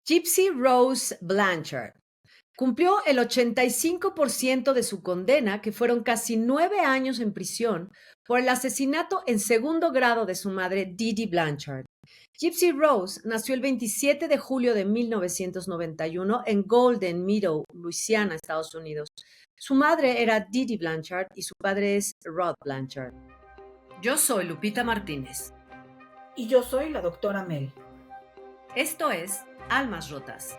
Gypsy Rose Blanchard cumplió el 85% de su condena, que fueron casi 9 años en prisión, por el asesinato en segundo grado de su madre, Dee Dee Blanchard. Gypsy Rose nació el 27 de julio de 1991 en Golden Meadow, Luisiana, Estados Unidos. Su madre era Dee Dee Blanchard y su padre es Rod Blanchard. Yo soy Lupita Martínez. Y yo soy la doctora Mel. Esto es Almas Rotas.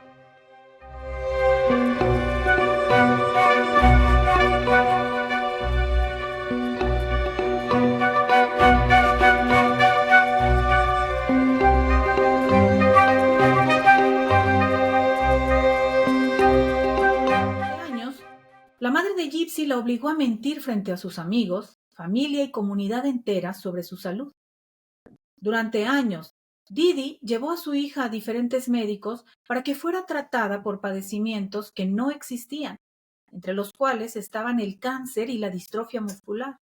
La madre de Gypsy la obligó a mentir frente a sus amigos, familia y comunidad entera sobre su salud. Durante años, Dee Dee llevó a su hija a diferentes médicos para que fuera tratada por padecimientos que no existían, entre los cuales estaban el cáncer y la distrofia muscular.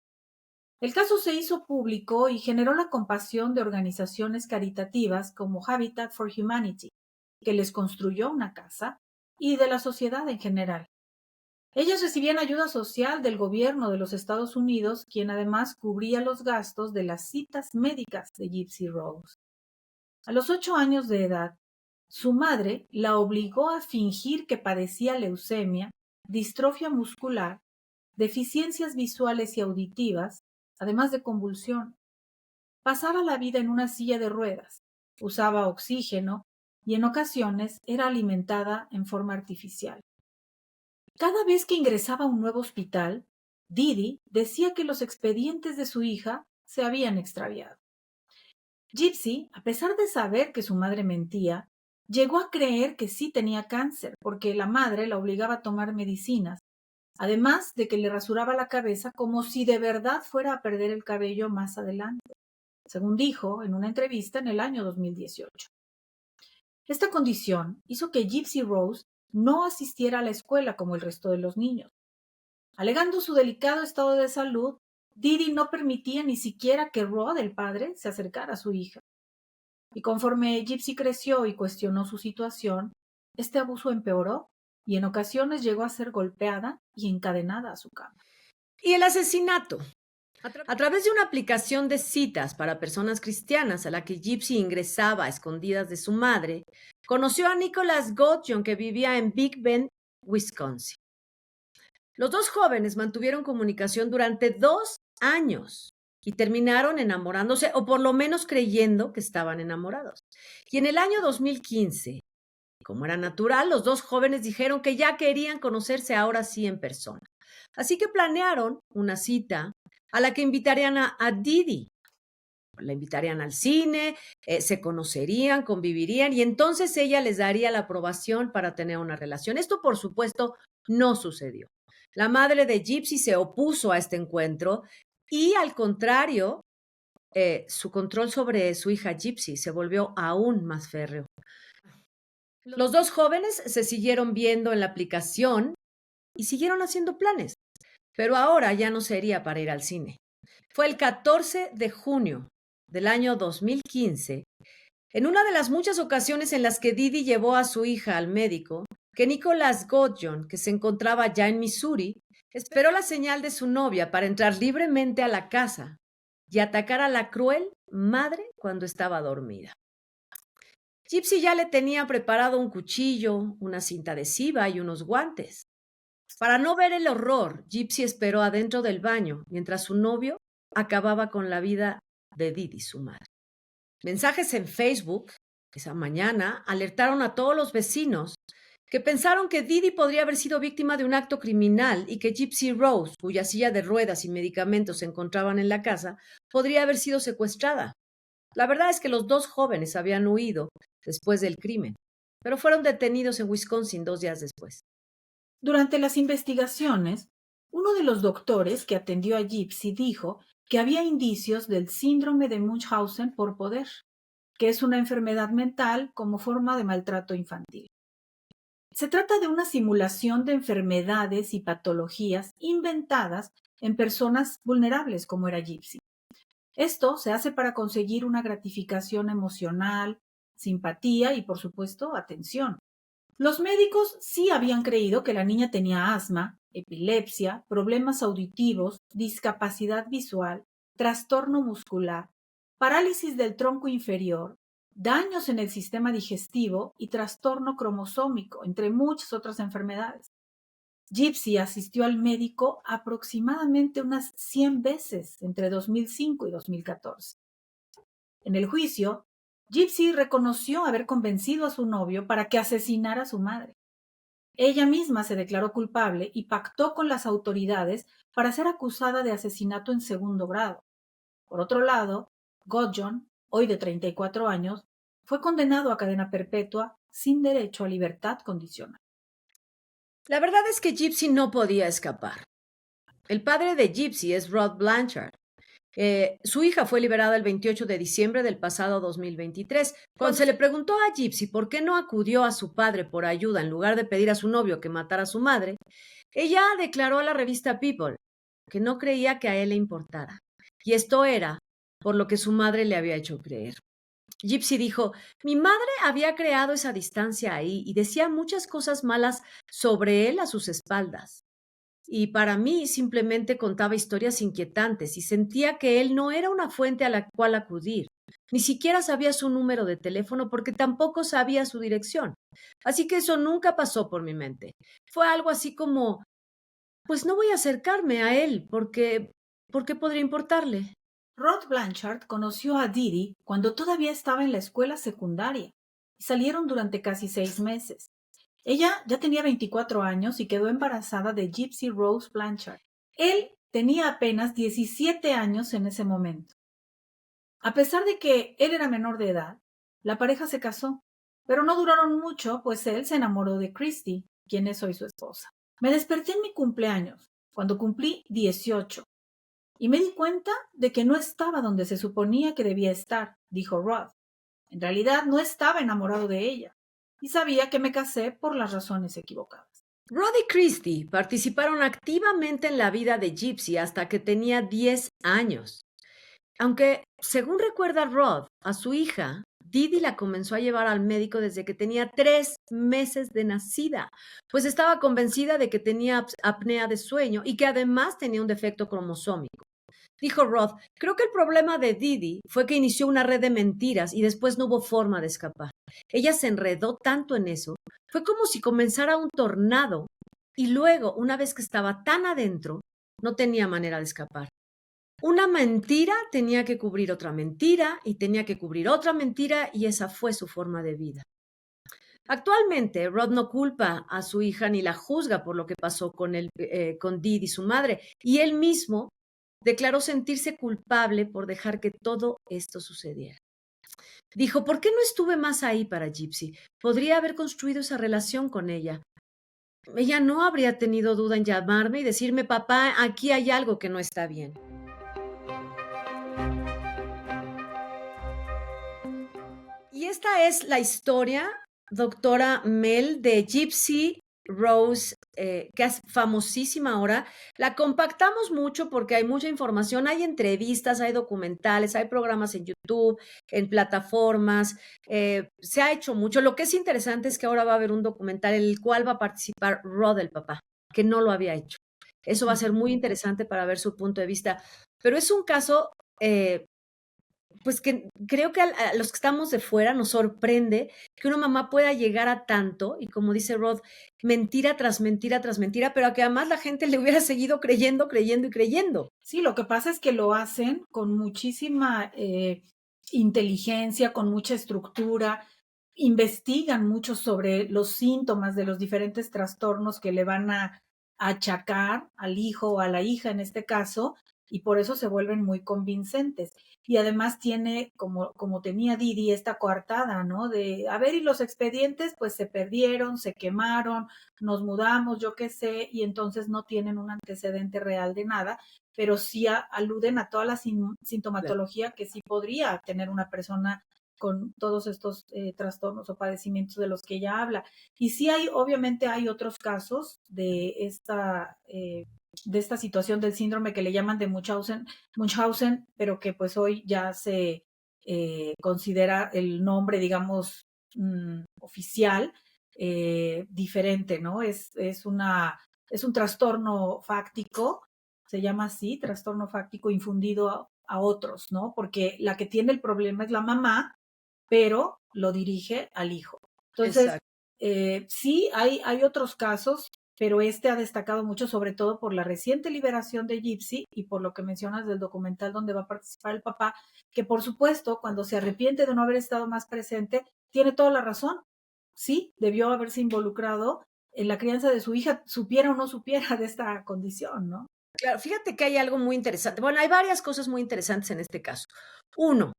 El caso se hizo público y generó la compasión de organizaciones caritativas como Habitat for Humanity, que les construyó una casa, y de la sociedad en general. Ellas recibían ayuda social del gobierno de los Estados Unidos, quien además cubría los gastos de las citas médicas de Gypsy Rose. A los 8 años de edad, su madre la obligó a fingir que padecía leucemia, distrofia muscular, deficiencias visuales y auditivas, además de convulsión. Pasaba la vida en una silla de ruedas, usaba oxígeno y en ocasiones era alimentada en forma artificial. Cada vez que ingresaba a un nuevo hospital, Dee Dee decía que los expedientes de su hija se habían extraviado. Gypsy, a pesar de saber que su madre mentía, llegó a creer que sí tenía cáncer porque la madre la obligaba a tomar medicinas, además de que le rasuraba la cabeza como si de verdad fuera a perder el cabello más adelante, según dijo en una entrevista en el año 2018. Esta condición hizo que Gypsy Rose no asistiera a la escuela como el resto de los niños. Alegando su delicado estado de salud, Dee Dee no permitía ni siquiera que Rod, el padre, se acercara a su hija. Y conforme Gypsy creció y cuestionó su situación, este abuso empeoró y en ocasiones llegó a ser golpeada y encadenada a su cama. Y el asesinato. A través de una aplicación de citas para personas cristianas a la que Gypsy ingresaba a escondidas de su madre, conoció a Nicholas Gudgeon, que vivía en Big Bend, Wisconsin. Los dos jóvenes mantuvieron comunicación durante 2 años y terminaron enamorándose, o por lo menos creyendo que estaban enamorados. Y en el año 2015, como era natural, los dos jóvenes dijeron que ya querían conocerse ahora sí en persona. Así que planearon una cita a la que invitarían a Dee Dee. La invitarían al cine, se conocerían, convivirían y entonces ella les daría la aprobación para tener una relación. Esto, por supuesto, no sucedió. La madre de Gypsy se opuso a este encuentro y, al contrario, su control sobre su hija Gypsy se volvió aún más férreo. Los dos jóvenes se siguieron viendo en la aplicación y siguieron haciendo planes, pero ahora ya no sería para ir al cine. Fue el 14 de junio del año 2015, en una de las muchas ocasiones en las que Dee Dee llevó a su hija al médico, que Nicholas Gudgeon, que se encontraba ya en Missouri, esperó la señal de su novia para entrar libremente a la casa y atacar a la cruel madre cuando estaba dormida. Gypsy ya le tenía preparado un cuchillo, una cinta adhesiva y unos guantes. Para no ver el horror, Gypsy esperó adentro del baño mientras su novio acababa con la vida de Dee Dee, su madre. Mensajes en Facebook esa mañana alertaron a todos los vecinos que pensaron que Dee Dee podría haber sido víctima de un acto criminal y que Gypsy Rose, cuya silla de ruedas y medicamentos se encontraban en la casa, podría haber sido secuestrada. La verdad es que los dos jóvenes habían huido después del crimen, pero fueron detenidos en Wisconsin 2 días después. Durante las investigaciones, uno de los doctores que atendió a Gypsy dijo que había indicios del síndrome de Munchausen por poder, que es una enfermedad mental como forma de maltrato infantil. Se trata de una simulación de enfermedades y patologías inventadas en personas vulnerables como era Gypsy. Esto se hace para conseguir una gratificación emocional, simpatía y, por supuesto, atención. Los médicos sí habían creído que la niña tenía asma, epilepsia, problemas auditivos, discapacidad visual, trastorno muscular, parálisis del tronco inferior, daños en el sistema digestivo y trastorno cromosómico, entre muchas otras enfermedades. Gypsy asistió al médico aproximadamente unas 100 veces entre 2005 y 2014. En el juicio, Gypsy reconoció haber convencido a su novio para que asesinara a su madre. Ella misma se declaró culpable y pactó con las autoridades para ser acusada de asesinato en segundo grado. Por otro lado, Gudjon, hoy de 34 años, fue condenado a cadena perpetua sin derecho a libertad condicional. La verdad es que Gypsy no podía escapar. El padre de Gypsy es Rod Blanchard. Su hija fue liberada el 28 de diciembre del pasado 2023. Cuando se le preguntó a Gypsy por qué no acudió a su padre por ayuda en lugar de pedir a su novio que matara a su madre, ella declaró a la revista People que no creía que a él le importara. Y esto era por lo que su madre le había hecho creer. Gypsy dijo, mi madre había creado esa distancia ahí y decía muchas cosas malas sobre él a sus espaldas. Y para mí simplemente contaba historias inquietantes y sentía que él no era una fuente a la cual acudir. Ni siquiera sabía su número de teléfono porque tampoco sabía su dirección. Así que eso nunca pasó por mi mente. Fue algo así como, pues no voy a acercarme a él ¿por qué podría importarle? Rod Blanchard conoció a Didi cuando todavía estaba en la escuela secundaria y salieron durante casi 6 meses. Ella ya tenía 24 años y quedó embarazada de Gypsy Rose Blanchard. Él tenía apenas 17 años en ese momento. A pesar de que él era menor de edad, la pareja se casó, pero no duraron mucho, pues él se enamoró de Christy, quien es hoy su esposa. Me desperté en mi cumpleaños, cuando cumplí 18, y me di cuenta de que no estaba donde se suponía que debía estar, dijo Rod. En realidad no estaba enamorado de ella, y sabía que me casé por las razones equivocadas. Rod y Christy participaron activamente en la vida de Gypsy hasta que tenía 10 años. Aunque, según recuerda Rod, a su hija, Didi la comenzó a llevar al médico desde que tenía 3 meses de nacida, pues estaba convencida de que tenía apnea de sueño y que además tenía un defecto cromosómico. Dijo Rod, creo que el problema de Didi fue que inició una red de mentiras y después no hubo forma de escapar. Ella se enredó tanto en eso, fue como si comenzara un tornado y luego, una vez que estaba tan adentro, no tenía manera de escapar. Una mentira tenía que cubrir otra mentira y tenía que cubrir otra mentira y esa fue su forma de vida. Actualmente, Rod no culpa a su hija ni la juzga por lo que pasó con Didi, su madre, y él mismo declaró sentirse culpable por dejar que todo esto sucediera. Dijo, ¿por qué no estuve más ahí para Gypsy? Podría haber construido esa relación con ella. Ella no habría tenido duda en llamarme y decirme, papá, aquí hay algo que no está bien. Y esta es la historia, doctora Mel, de Gypsy Rose, que es famosísima ahora. La compactamos mucho porque hay mucha información, hay entrevistas, hay documentales, hay programas en YouTube, en plataformas, se ha hecho mucho. Lo que es interesante es que ahora va a haber un documental en el cual va a participar Rod, el papá, que no lo había hecho. Eso va a ser muy interesante para ver su punto de vista. Pero es un caso pues que creo que a los que estamos de fuera nos sorprende que una mamá pueda llegar a tanto y como dice Rod, mentira tras mentira tras mentira, pero a que además la gente le hubiera seguido creyendo, creyendo y creyendo. Sí, lo que pasa es que lo hacen con muchísima inteligencia, con mucha estructura, investigan mucho sobre los síntomas de los diferentes trastornos que le van a achacar al hijo o a la hija en este caso, y por eso se vuelven muy convincentes. Y además tiene, como tenía Didi, esta coartada, ¿no? De, a ver, y los expedientes pues se perdieron, se quemaron, nos mudamos, yo qué sé, y entonces no tienen un antecedente real de nada, pero sí aluden a toda la sintomatología que sí podría tener una persona con todos estos trastornos o padecimientos de los que ella habla. Y sí hay, obviamente hay otros casos de esta situación del síndrome que le llaman de Munchausen, pero que pues hoy ya se considera el nombre, digamos, oficial diferente, ¿no? Es un trastorno fáctico, se llama así, trastorno fáctico infundido a otros, ¿no? Porque la que tiene el problema es la mamá, pero lo dirige al hijo. Entonces, Exacto. sí, hay otros casos, pero este ha destacado mucho, sobre todo por la reciente liberación de Gypsy y por lo que mencionas del documental donde va a participar el papá, que por supuesto, cuando se arrepiente de no haber estado más presente, tiene toda la razón. Sí, debió haberse involucrado en la crianza de su hija, supiera o no supiera de esta condición, ¿no? Claro, fíjate que hay algo muy interesante. Bueno, hay varias cosas muy interesantes en este caso. Uno,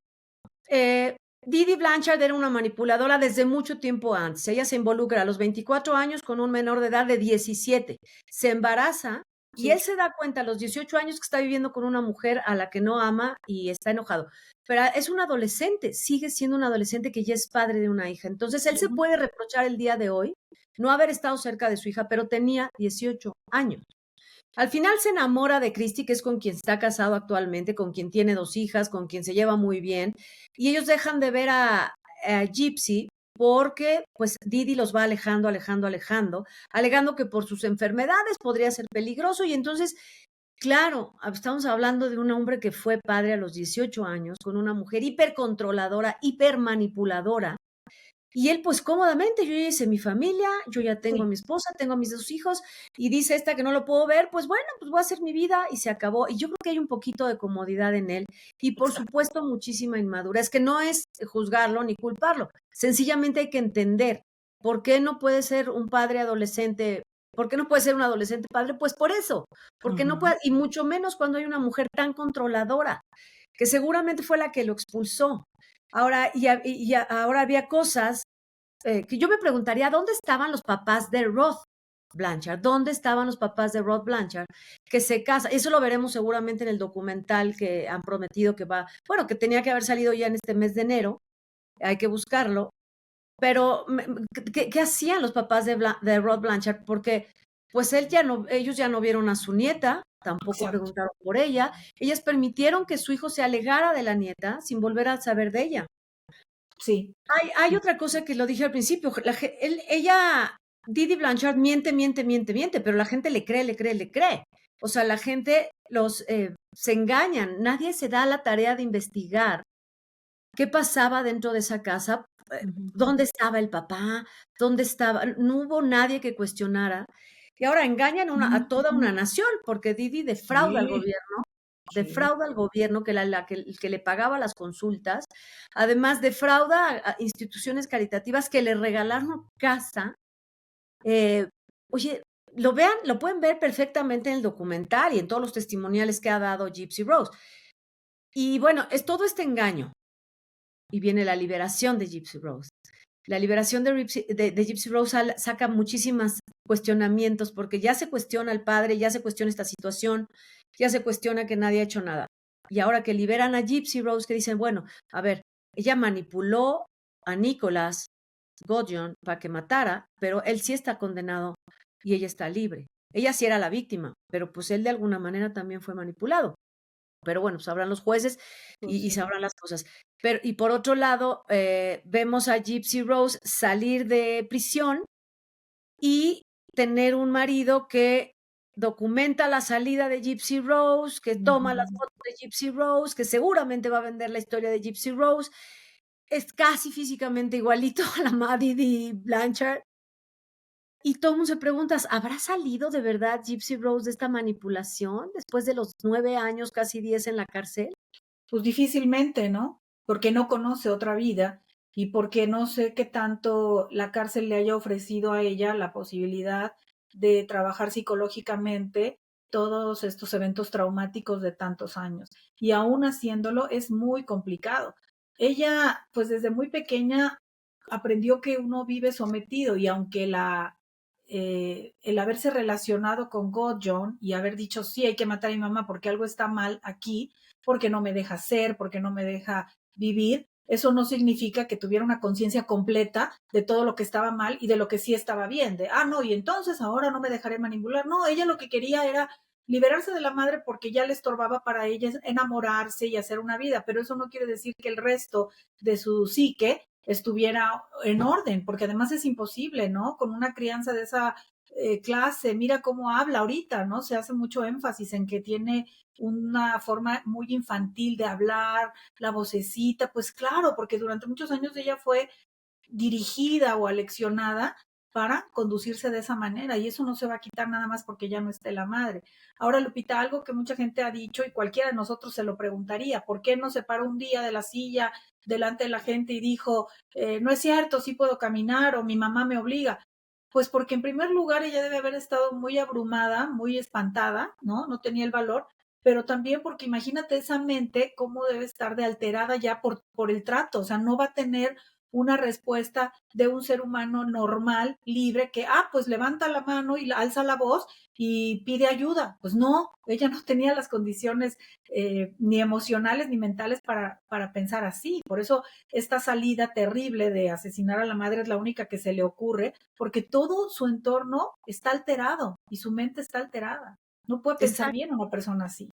Didi Blanchard era una manipuladora desde mucho tiempo antes. Ella se involucra a los 24 años con un menor de edad de 17. Se embaraza y él Sí. se da cuenta a los 18 años que está viviendo con una mujer a la que no ama y está enojado. Pero es un adolescente, sigue siendo un adolescente que ya es padre de una hija. Entonces él se Ujú. puede reprochar el día de hoy no haber estado cerca de su hija, pero tenía 18 años. Al final se enamora de Christy, que es con quien está casado actualmente, con quien tiene 2 hijas, con quien se lleva muy bien, y ellos dejan de ver a Gypsy porque pues Didi los va alejando, alejando, alejando, alegando que por sus enfermedades podría ser peligroso y entonces, claro, estamos hablando de un hombre que fue padre a los 18 años con una mujer hipercontroladora, hipermanipuladora, y él, pues cómodamente, yo ya hice mi familia, yo ya tengo a Sí, mi esposa, tengo a mis 2 hijos, y dice esta que no lo puedo ver, pues bueno, pues voy a hacer mi vida y se acabó. Y yo creo que hay un poquito de comodidad en él y por exacto. supuesto muchísima inmadurez, que no es juzgarlo ni culparlo, sencillamente hay que entender por qué no puede ser un padre adolescente, por qué no puede ser un adolescente padre, pues por eso, porque no Ujú. puede, y mucho menos cuando hay una mujer tan controladora, que seguramente fue la que lo expulsó. Ahora, ahora había cosas que yo me preguntaría, ¿dónde estaban los papás de Rod Blanchard? ¿Dónde estaban los papás de Rod Blanchard que se casa? Eso lo veremos seguramente en el documental que han prometido que va, bueno, que tenía que haber salido ya en este mes de enero, hay que buscarlo, pero ¿qué hacían los papás de Rod Blanchard? Porque pues ellos ya no vieron a su nieta, tampoco Exacto. preguntaron por ella, ellas permitieron que su hijo se alegara de la nieta sin volver a saber de ella. Sí. Hay otra cosa que lo dije al principio, ella, Didi Blanchard miente, miente, miente, miente, pero la gente le cree, le cree, le cree. O sea, la gente se engañan, nadie se da la tarea de investigar qué pasaba dentro de esa casa, Ujú. dónde estaba el papá, dónde estaba, no hubo nadie que cuestionara. Y ahora engañan a toda una nación, porque Didi Sí, sí. defrauda al gobierno que le pagaba las consultas, además defrauda a instituciones caritativas que le regalaron casa. Eh, oye, lo pueden ver perfectamente en el documental y en todos los testimoniales que ha dado Gypsy Rose. Y bueno, es todo este engaño. Y viene la liberación de Gypsy Rose. La liberación de Gypsy Rose saca muchísimos cuestionamientos porque ya se cuestiona al padre, ya se cuestiona esta situación, ya se cuestiona que nadie ha hecho nada. Y ahora que liberan a Gypsy Rose, que dicen, bueno, a ver, ella manipuló a Nicholas Gudjon para que matara, pero él sí está condenado y ella está libre. Ella sí era la víctima, pero pues él de alguna manera también fue manipulado. Pero bueno, sabrán los jueces Pues y sí. sabrán las cosas. Pero, y por otro lado, vemos a Gypsy Rose salir de prisión y tener un marido que documenta la salida de Gypsy Rose, que toma las Ujú. fotos de Gypsy Rose, que seguramente va a vender la historia de Gypsy Rose. Es casi físicamente igualito a la Maddie Blanchard. Y todo el mundo se pregunta, ¿habrá salido de verdad Gypsy Rose de esta manipulación después de los 9 años, casi 10 en la cárcel? Pues difícilmente, ¿no? Porque no conoce otra vida y porque no sé qué tanto la cárcel le haya ofrecido a ella la posibilidad de trabajar psicológicamente todos estos eventos traumáticos de tantos años. Y aún haciéndolo es muy complicado. Ella, pues desde muy pequeña aprendió que uno vive sometido y aunque el haberse relacionado con God John y haber dicho sí, hay que matar a mi mamá porque algo está mal aquí, porque no me deja ser, porque no me deja vivir, eso no significa que tuviera una conciencia completa de todo lo que estaba mal y de lo que sí estaba bien, de, no, y entonces ahora no me dejaré manipular. No, ella lo que quería era liberarse de la madre porque ya le estorbaba para ella enamorarse y hacer una vida, pero eso no quiere decir que el resto de su psique estuviera en orden, porque además es imposible, ¿no? Con una crianza de esa clase, mira cómo habla ahorita, ¿no? Se hace mucho énfasis en que tiene una forma muy infantil de hablar, la vocecita, pues claro, porque durante muchos años ella fue dirigida o aleccionada para conducirse de esa manera y eso no se va a quitar nada más porque ya no esté la madre. Ahora, Lupita, algo que mucha gente ha dicho y cualquiera de nosotros se lo preguntaría, ¿por qué no se paró un día de la silla delante de la gente y dijo, no es cierto, sí puedo caminar o mi mamá me obliga? Pues porque en primer lugar ella debe haber estado muy abrumada, muy espantada, ¿no? No tenía el valor, pero también porque imagínate esa mente cómo debe estar de alterada ya por el trato, o sea, no va a tener una respuesta de un ser humano normal, libre, que, pues levanta la mano y alza la voz y pide ayuda. Pues no, ella no tenía las condiciones ni emocionales ni mentales para pensar así. Por eso esta salida terrible de asesinar a la madre es la única que se le ocurre, porque todo su entorno está alterado y su mente está alterada. No puede pensar Exacto. bien una persona así.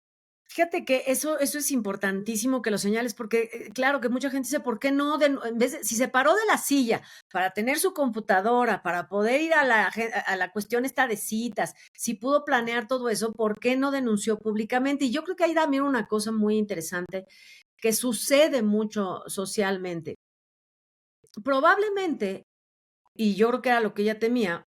Fíjate que eso es importantísimo que lo señales, porque, claro, que mucha gente dice: "¿Por qué no?". En vez de si se paró de la silla para tener su computadora, para poder ir a la cuestión esta de citas, si pudo planear todo eso, ¿por qué no denunció públicamente? Y yo creo que hay también una cosa muy interesante que sucede mucho socialmente. Probablemente, y yo creo que era lo que ella temía,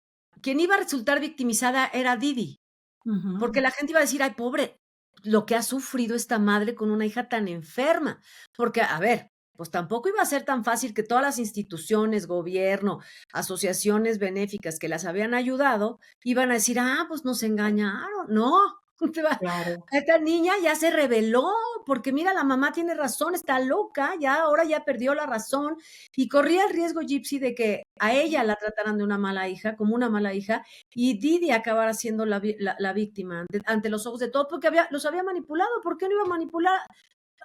quien iba a resultar victimizada era Didi. Ujú. Porque la gente iba a decir: "Ay, pobre, lo que ha sufrido esta madre con una hija tan enferma". Porque, a ver, pues tampoco iba a ser tan fácil que todas las instituciones, gobierno, asociaciones benéficas que las habían ayudado, iban a decir: pues nos engañaron. No, Claro. esta niña ya se rebeló, porque mira, la mamá tiene razón, está loca, ya ahora ya perdió la razón, y corría el riesgo Gypsy de que a ella la trataran de una mala hija, como una mala hija, y Didi acabara siendo la víctima ante los ojos de todos, porque los había manipulado. ¿Por qué no iba a manipular,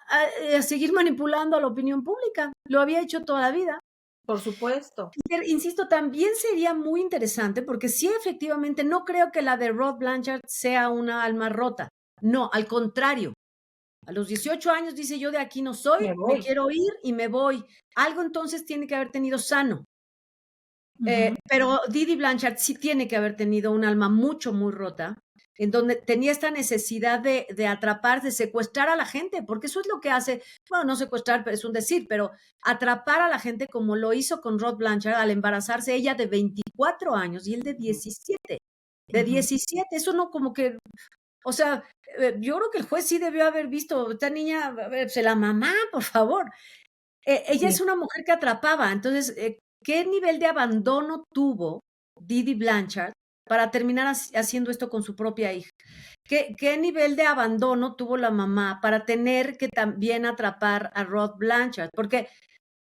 a seguir manipulando a la opinión pública? Lo había hecho toda la vida. Por supuesto. Pero, insisto, también sería muy interesante, porque sí, efectivamente, no creo que la de Rod Blanchard sea una alma rota. No, al contrario. A los 18 años dice: "Yo de aquí no soy, Me me voy. quiero ir y me voy". Algo entonces tiene que haber tenido sano. Ujú. Pero Didi Blanchard sí tiene que haber tenido un alma mucho, muy rota, en donde tenía esta necesidad de atrapar, de secuestrar a la gente, porque eso es lo que hace, bueno, no secuestrar, pero es un decir, pero atrapar a la gente como lo hizo con Rod Blanchard al embarazarse ella de 24 años y él de 17. De Ujú. 17, eso no como que, o sea, yo creo que el juez sí debió haber visto, esta niña, a ver, pues la mamá, por favor. Ella es Sí. una mujer que atrapaba. Entonces, ¿qué nivel de abandono tuvo Didi Blanchard para terminar haciendo esto con su propia hija? ¿Qué nivel de abandono tuvo la mamá para tener que también atrapar a Rod Blanchard? Porque,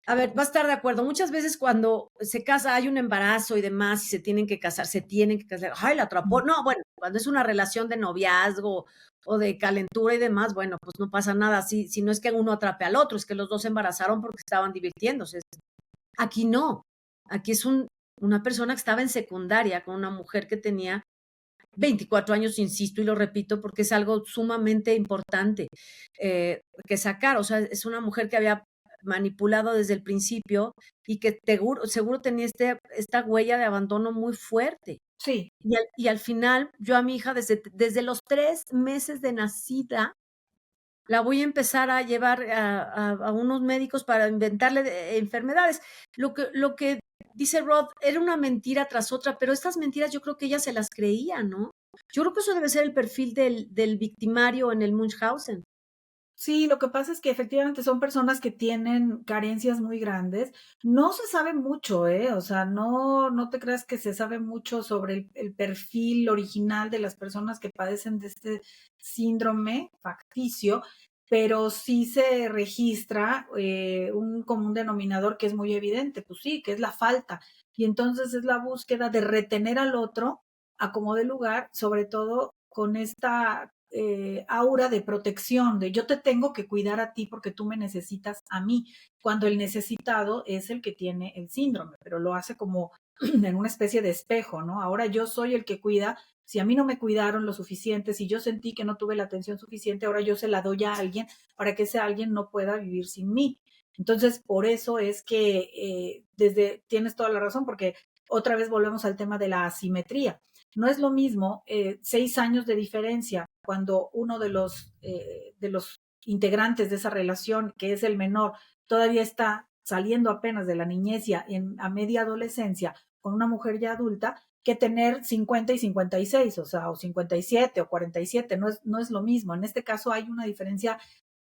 a ver, va a estar de acuerdo, muchas veces cuando se casa, hay un embarazo y demás, y se tienen que casar. ¡Ay, la atrapó! No, bueno, cuando es una relación de noviazgo o de calentura y demás, bueno, pues no pasa nada, si no es que uno atrape al otro, es que los 2 se embarazaron porque estaban divirtiéndose. Aquí no, aquí es una persona que estaba en secundaria con una mujer que tenía 24 años, insisto y lo repito, porque es algo sumamente importante, que sacar. O sea, es una mujer que había manipulado desde el principio y que seguro tenía esta huella de abandono muy fuerte. Sí. Y al final, yo a mi hija desde los 3 meses de nacida, la voy a empezar a llevar a unos médicos para inventarle enfermedades. Lo que dice Rod era una mentira tras otra, pero estas mentiras yo creo que ella se las creía, ¿no? Yo creo que eso debe ser el perfil del victimario en el Munchausen. Sí, lo que pasa es que efectivamente son personas que tienen carencias muy grandes. No se sabe mucho, ¿eh? O sea, no te creas que se sabe mucho sobre el perfil original de las personas que padecen de este síndrome facticio, pero sí se registra un común denominador que es muy evidente, pues sí, que es la falta. Y entonces es la búsqueda de retener al otro a como de lugar, sobre todo con esta aura de protección, de yo te tengo que cuidar a ti porque tú me necesitas a mí, cuando el necesitado es el que tiene el síndrome, pero lo hace como en una especie de espejo, ¿no? Ahora yo soy el que cuida. Si a mí no me cuidaron lo suficiente, si yo sentí que no tuve la atención suficiente, ahora yo se la doy a alguien para que ese alguien no pueda vivir sin mí. Entonces, por eso es que tienes toda la razón, porque otra vez volvemos al tema de la asimetría. No es lo mismo 6 años de diferencia cuando uno de los integrantes de esa relación, que es el menor, todavía está saliendo apenas de la niñez y a media adolescencia con una mujer ya adulta, que tener 50 y 56, o sea, o 57 o 47, no es lo mismo. En este caso hay una diferencia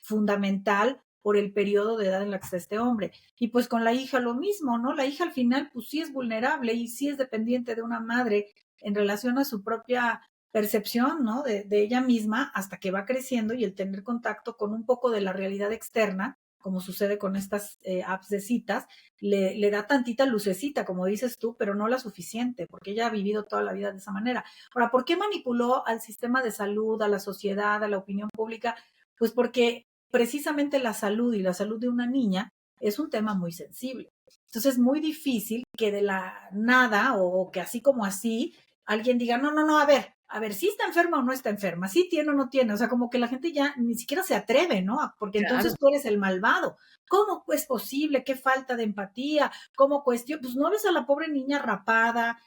fundamental por el periodo de edad en la que está este hombre. Y pues con la hija lo mismo, ¿no? La hija al final pues sí es vulnerable y sí es dependiente de una madre en relación a su propia percepción, ¿no? De ella misma hasta que va creciendo y el tener contacto con un poco de la realidad externa, como sucede con estas apps de citas, le da tantita lucecita, como dices tú, pero no la suficiente, porque ella ha vivido toda la vida de esa manera. Ahora, ¿por qué manipuló al sistema de salud, a la sociedad, a la opinión pública? Pues porque precisamente la salud y la salud de una niña es un tema muy sensible. Entonces es muy difícil que de la nada o que así como así alguien diga, no, no, no, a ver, si está enferma o no está enferma, si tiene o no tiene, o sea, como que la gente ya ni siquiera se atreve, ¿no? Porque entonces Claro. tú eres el malvado. ¿Cómo es posible? ¿Qué falta de empatía? ¿Cómo cuestión? Pues no ves a la pobre niña rapada,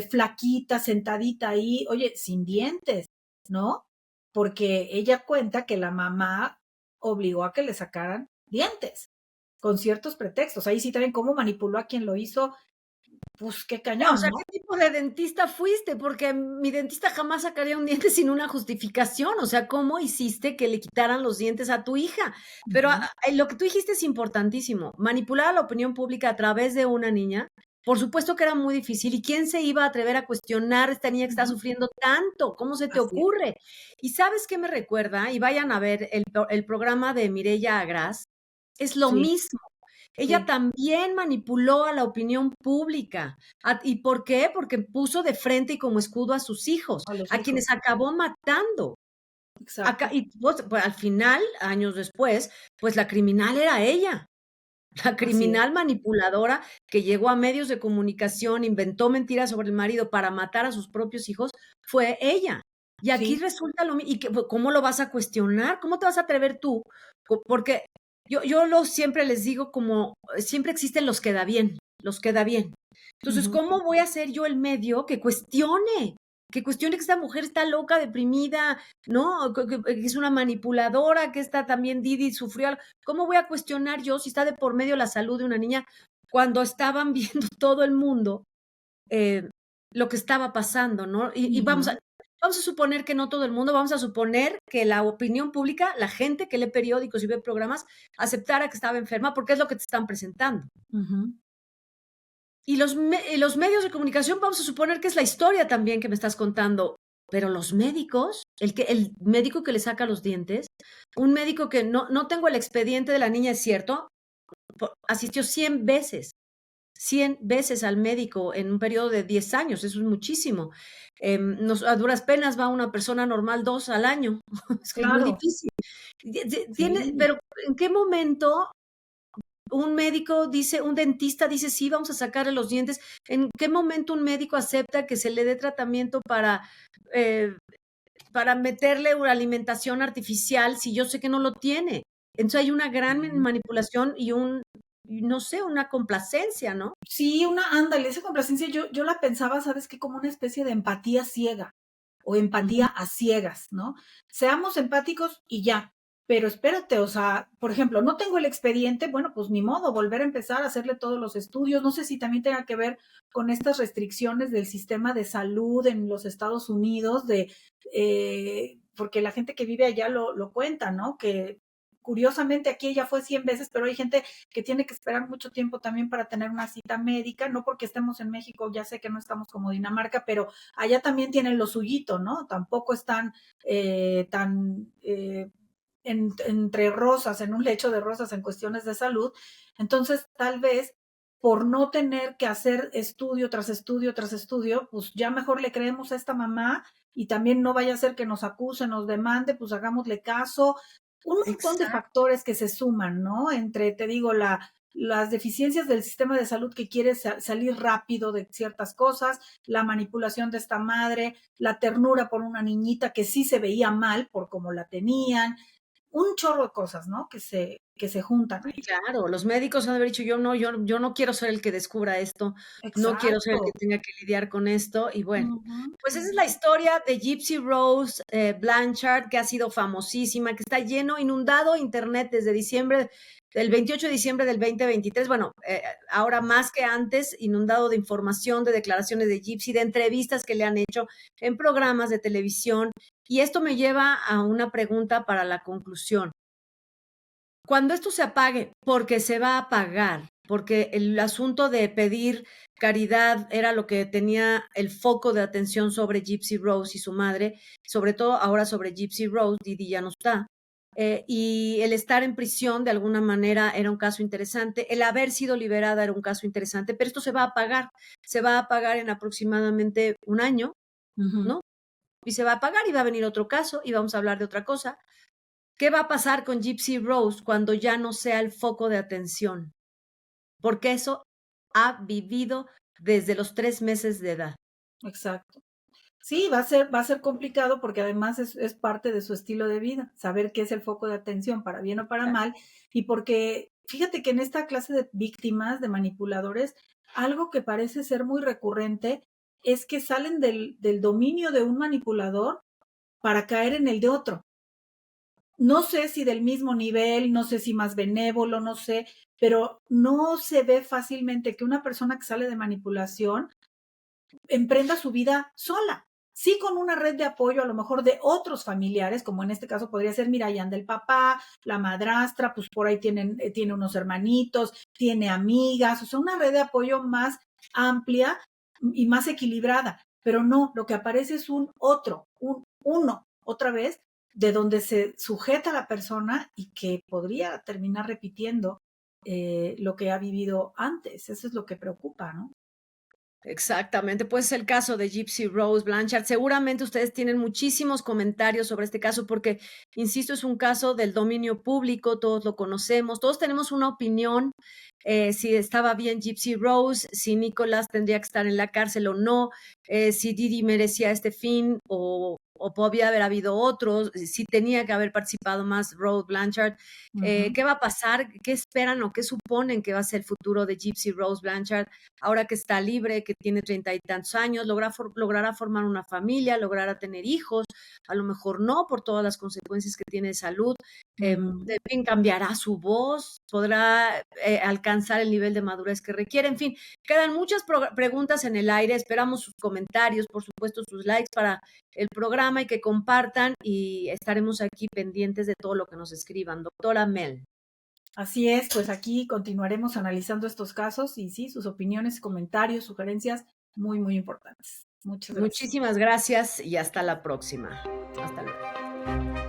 flaquita, sentadita ahí, oye, sin dientes, ¿no? Porque ella cuenta que la mamá obligó a que le sacaran dientes con ciertos pretextos. Ahí sí también cómo manipuló a quien lo hizo, pues qué O cañón, sea, ¿no? ¿qué tipo de dentista fuiste? Porque mi dentista jamás sacaría un diente sin una justificación. O sea, ¿cómo hiciste que le quitaran los dientes a tu hija? Pero Ujú. lo que tú dijiste es importantísimo. Manipular a la opinión pública a través de una niña, por supuesto que era muy difícil. ¿Y quién se iba a atrever a cuestionar a esta niña que está Ujú. sufriendo tanto? ¿Cómo se te Así es. ocurre? ¿Y sabes qué me recuerda? Y vayan a ver el programa de Mireya Agraz. Es lo Sí, mismo. Ella sí, también manipuló a la opinión pública. ¿Y por qué? Porque puso de frente y como escudo a sus hijos, a los a hijos, quienes acabó matando. exacto. Y pues, al final, años después, pues la criminal era ella, la Así es. criminal manipuladora que llegó a medios de comunicación, inventó mentiras sobre el marido para matar a sus propios hijos, fue ella. Y aquí Sí, resulta lo mismo. ¿Y cómo lo vas a cuestionar? ¿Cómo te vas a atrever tú? Porque yo siempre les digo como, siempre existen los que da bien, los que da bien. Entonces, ujú, ¿cómo voy a ser yo el medio que cuestione? Que cuestione que esta mujer está loca, deprimida, ¿no? Que es una manipuladora, que esta también Didi sufrió algo. ¿Cómo voy a cuestionar yo si está de por medio la salud de una niña cuando estaban viendo todo el mundo eh, lo que estaba pasando, ¿no? Y ujú, vamos a suponer que no todo el mundo, vamos a suponer que la opinión pública, la gente que lee periódicos y ve programas, aceptara que estaba enferma porque es lo que te están presentando. ujú, Y los medios de comunicación, vamos a suponer que es la historia también que me estás contando, pero los médicos, el médico que le saca los dientes, un médico que no tengo el expediente de la niña, es cierto, asistió 100 veces, 100 veces al médico en un periodo de 10 años, eso es muchísimo. A duras penas va una persona normal 2 al año, es que es muy claro, difícil. sí, Pero ¿en qué momento un médico dice, un dentista dice, sí, vamos a sacarle los dientes? ¿En qué momento un médico acepta que se le dé tratamiento eh, para meterle una alimentación artificial si yo sé que no lo tiene? Entonces hay una gran ujú. manipulación y no sé, una complacencia, ¿no? Sí, ándale, esa complacencia yo la pensaba, ¿sabes qué? Como una especie de empatía ciega o empatía Ujú. a ciegas, ¿no? Seamos empáticos y ya. Pero espérate, o sea, por ejemplo, no tengo el expediente, bueno, pues ni modo, volver a empezar a hacerle todos los estudios. No sé si también tenga que ver con estas restricciones del sistema de salud en los Estados Unidos, porque la gente que vive allá lo cuenta, ¿no? Que curiosamente aquí ella fue 100 veces, pero hay gente que tiene que esperar mucho tiempo también para tener una cita médica, no porque estemos en México, ya sé que no estamos como Dinamarca, pero allá también tienen lo suyito, ¿no? Tampoco están tan entre rosas, en un lecho de rosas en cuestiones de salud. Entonces, tal vez por no tener que hacer estudio tras estudio tras estudio, pues ya mejor le creemos a esta mamá y también no vaya a ser que nos acuse, nos demande, pues hagámosle caso. Un montón de Exacto. factores que se suman, ¿no? Entre, te digo, las deficiencias del sistema de salud que quiere salir rápido de ciertas cosas, la manipulación de esta madre, la ternura por una niñita que sí se veía mal por cómo la tenían, un chorro de cosas, ¿no? Que se juntan Sí, ahí. claro, los médicos han de haber dicho, yo no quiero ser el que descubra esto, no quiero ser el que Exacto. tenga que lidiar con esto, y bueno, Ujú, pues esa es ujú. la historia de Gypsy Rose Blanchard, que ha sido famosísima, que está inundado internet desde del 28 de diciembre del 2023, bueno, ahora más que antes, inundado de información, de declaraciones de Gypsy, de entrevistas que le han hecho en programas de televisión, y esto me lleva a una pregunta para la conclusión. Cuando esto se apague, porque se va a apagar, porque el asunto de pedir caridad era lo que tenía el foco de atención sobre Gypsy Rose y su madre, sobre todo ahora sobre Gypsy Rose, Didi ya no está, y el estar en prisión de alguna manera era un caso interesante, el haber sido liberada era un caso interesante, pero esto se va a apagar en aproximadamente un año, Ujú. ¿no? Y se va a apagar y va a venir otro caso y vamos a hablar de otra cosa. ¿Qué va a pasar con Gypsy Rose cuando ya no sea el foco de atención? Porque eso ha vivido desde los 3 meses de edad. Exacto. Sí, va a ser complicado porque además es parte de su estilo de vida, saber qué es el foco de atención, para bien o para mal, y porque fíjate que en esta clase de víctimas, de manipuladores, algo que parece ser muy recurrente es que salen del dominio de un manipulador para caer en el de otro. No sé si del mismo nivel, no sé si más benévolo, no sé, pero no se ve fácilmente que una persona que sale de manipulación emprenda su vida sola. Sí, con una red de apoyo, a lo mejor de otros familiares, como en este caso podría ser, mira, ahí anda el papá, la madrastra, pues por ahí tiene unos hermanitos, tiene amigas, o sea, una red de apoyo más amplia y más equilibrada. Pero no, lo que aparece es un otro, un uno, otra vez, de donde se sujeta a la persona y que podría terminar repitiendo lo que ha vivido antes. Eso es lo que preocupa, ¿no? Exactamente, pues es el caso de Gypsy Rose Blanchard. Seguramente ustedes tienen muchísimos comentarios sobre este caso porque, insisto, es un caso del dominio público, todos lo conocemos, todos tenemos una opinión, si estaba bien Gypsy Rose, si Nicolás tendría que estar en la cárcel o no, si Didi merecía este fin o podía haber habido otros, si tenía que haber participado más Rose Blanchard. Ujú. ¿Qué va a pasar? ¿Qué esperan o qué suponen que va a ser el futuro de Gypsy Rose Blanchard? Ahora que está libre, que tiene 30 y tantos años, logrará formar una familia, logrará tener hijos, a lo mejor no por todas las consecuencias que tiene de salud, Ujú. en fin, cambiará su voz, podrá alcanzar el nivel de madurez que requiere, en fin, quedan muchas preguntas en el aire, esperamos sus comentarios, por supuesto sus likes para el programa y que compartan y estaremos aquí pendientes de todo lo que nos escriban. Doctora Mel. Así es, pues aquí continuaremos analizando estos casos y sí, sus opiniones, comentarios, sugerencias muy, muy importantes. Muchas gracias. Muchísimas gracias y hasta la próxima. Hasta luego.